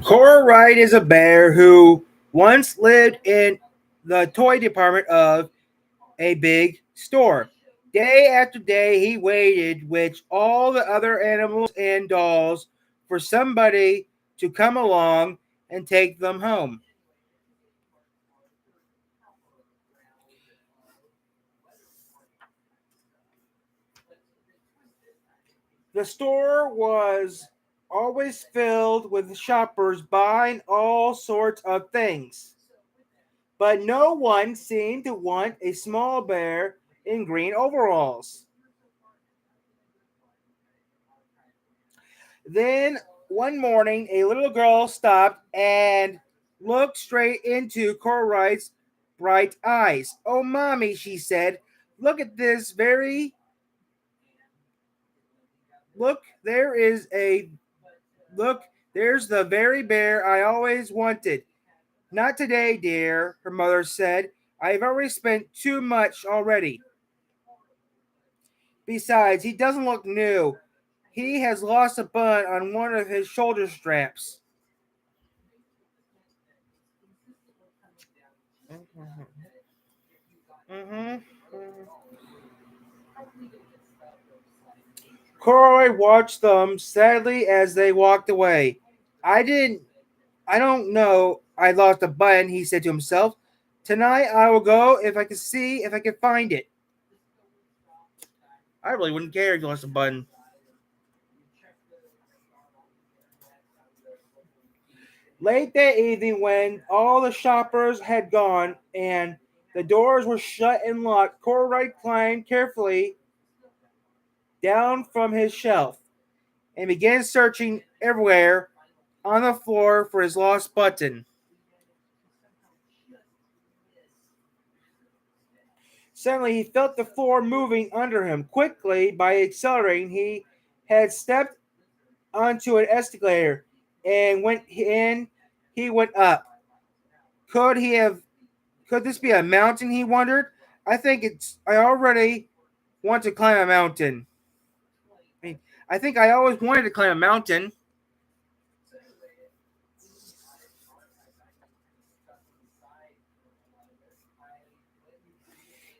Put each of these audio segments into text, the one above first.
Cora Wright is a bear who once lived in the toy department of a big store. Day after day, he waited with all the other animals and dolls for somebody to come along and take them home. The store was always filled with shoppers buying all sorts of things, but no one seemed to want a small bear in green overalls. Then one morning, a little girl stopped and looked straight into Corduroy's bright eyes. "Oh, mommy," she said, "look at this very look. Look. There's the very bear I always wanted." "Not today, dear," her mother said. "I've already spent too much already. Besides, he doesn't look new. He has lost a bun on one of his shoulder straps." Mm-hmm. Corey watched them sadly as they walked away. I didn't I don't know I lost a button, he said to himself. Tonight I will go if I can see if I can find it. I really wouldn't care if you lost a button. Late that evening, when all the shoppers had gone and the doors were shut and locked, Corey climbed carefully down from his shelf and began searching everywhere on the floor for his lost button. Suddenly, he felt the floor moving under him. Quickly, by accelerating, he had stepped onto an escalator and went in. He went up. Could he have? Could this be a mountain? He wondered. I think it's. I already want to climb a mountain. I think I always wanted to climb a mountain.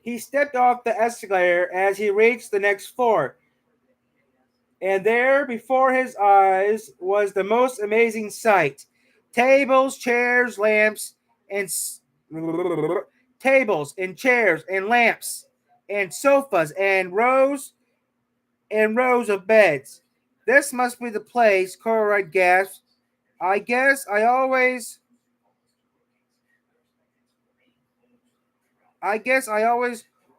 He stepped off the escalator as he reached the next floor, and there before his eyes was the most amazing sight. Tables, chairs, lamps, and tables and chairs and lamps and sofas and rows of beds. This must be the place, Corride gasped. I guess I always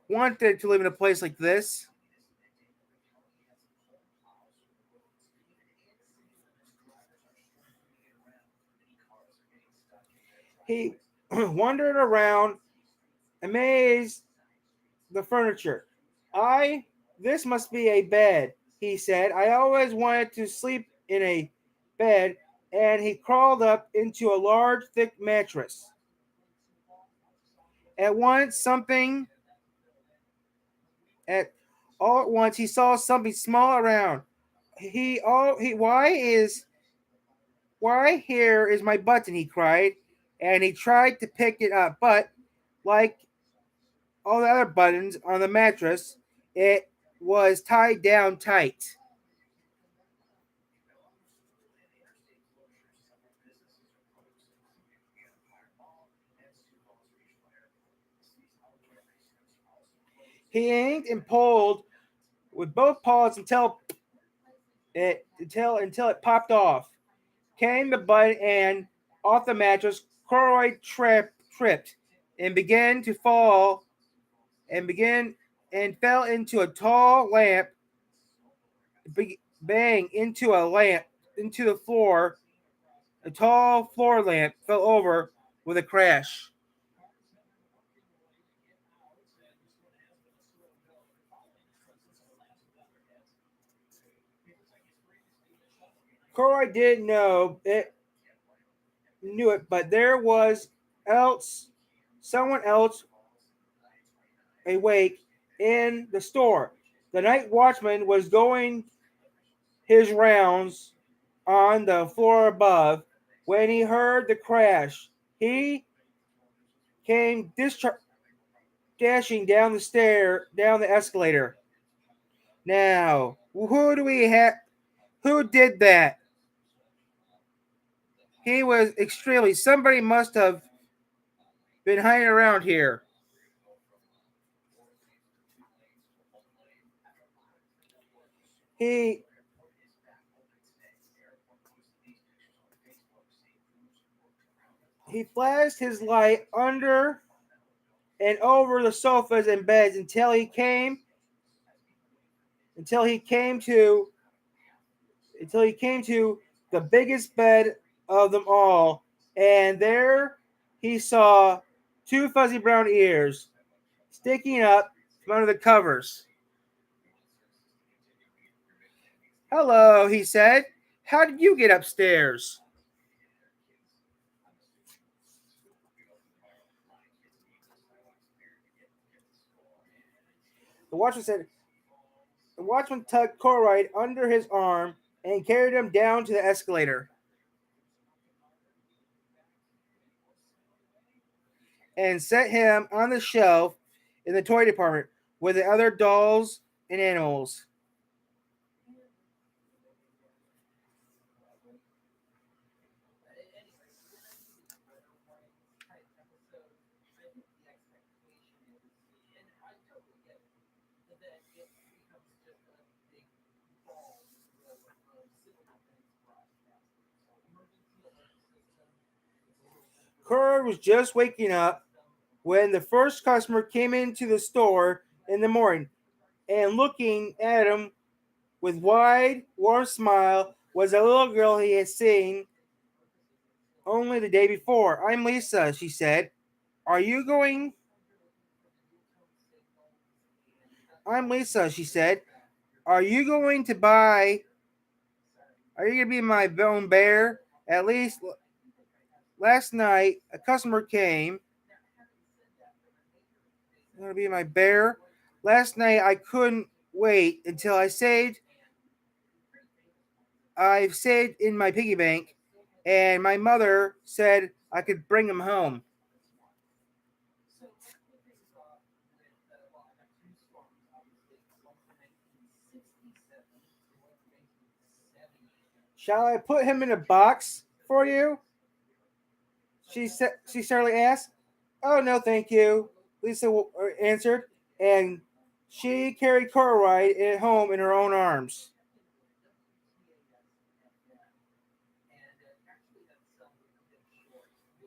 wanted to live in a place like this. He wandered around, amazed the furniture. I This must be a bed, he said. I always wanted to sleep in a bed, and he crawled up into a large thick mattress. At once something at All at once he saw something small around. He why here is my button, he cried, and he tried to pick it up, but like all the other buttons on the mattress, it was tied down tight. He yanked and pulled with both paws until it popped off. Came the button and off the mattress, tripped and began to fall and began and fell into a tall lamp, bang into the floor. A tall floor lamp fell over with a crash. Corey didn't knew it, but there was else someone else awake in the store. The night watchman was going his rounds on the floor above. When he heard the crash, he came dashing down the escalator. Now, who do we have? Who did that? He was extremely. Somebody must have been hiding around here. He he flashed his light under and over the sofas and beds until he came to until he came to the biggest bed of them all, and there he saw two fuzzy brown ears sticking up from under the covers. "Hello," he said. "How did you get upstairs?" The watchman said. The watchman tugged Corduroy under his arm and carried him down to the escalator and set him on the shelf in the toy department with the other dolls and animals. Corduroy was just waking up when the first customer came into the store in the morning, and looking at him with wide, warm smile was a little girl he had seen only the day before. "I'm Lisa," she said. "Are you going?" "I'm Lisa," she said. "Are you going to buy? Are you going to be my own bear? At least last night, a customer came. I'm going to be my bear. Last night, I couldn't wait until I've saved in my piggy bank, and my mother said I could bring him home." "Shall I put him in a box for you?" She sadly asked. "Oh no, thank you," Lisa answered, and she carried Corduroy at home in her own arms.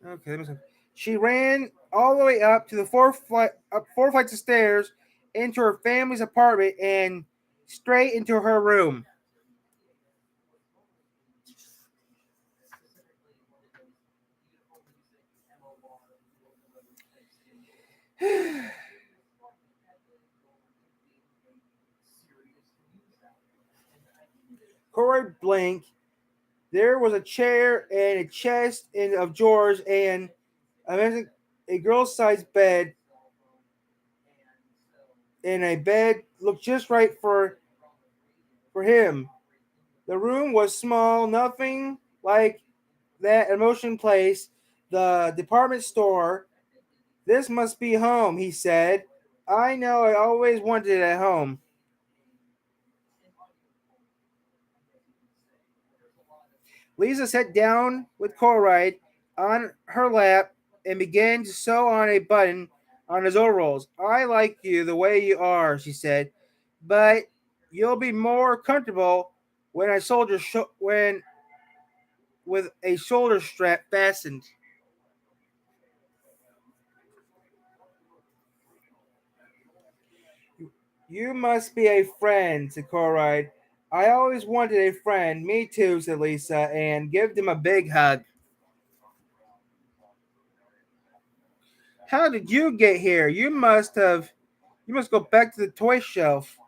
Okay, she ran all the way up to the up 4 flights of stairs into her family's apartment and straight into her room. Corey blinked. There was a chair and a chest of drawers and a girl-sized bed, and a bed looked just right for him. The room was small, nothing like that emotion place, the department store. "This must be home," he said. "I know, I always wanted it at home." Lisa sat down with Corride on her lap and began to sew on a button on his overalls. "I like you the way you are," she said, "but you'll be more comfortable when when with a shoulder strap fastened." "You must be a friend," said Corride. "I always wanted a friend." "Me too," said Lisa, and gave him a big hug. "How did you get here? You must go back to the toy shelf."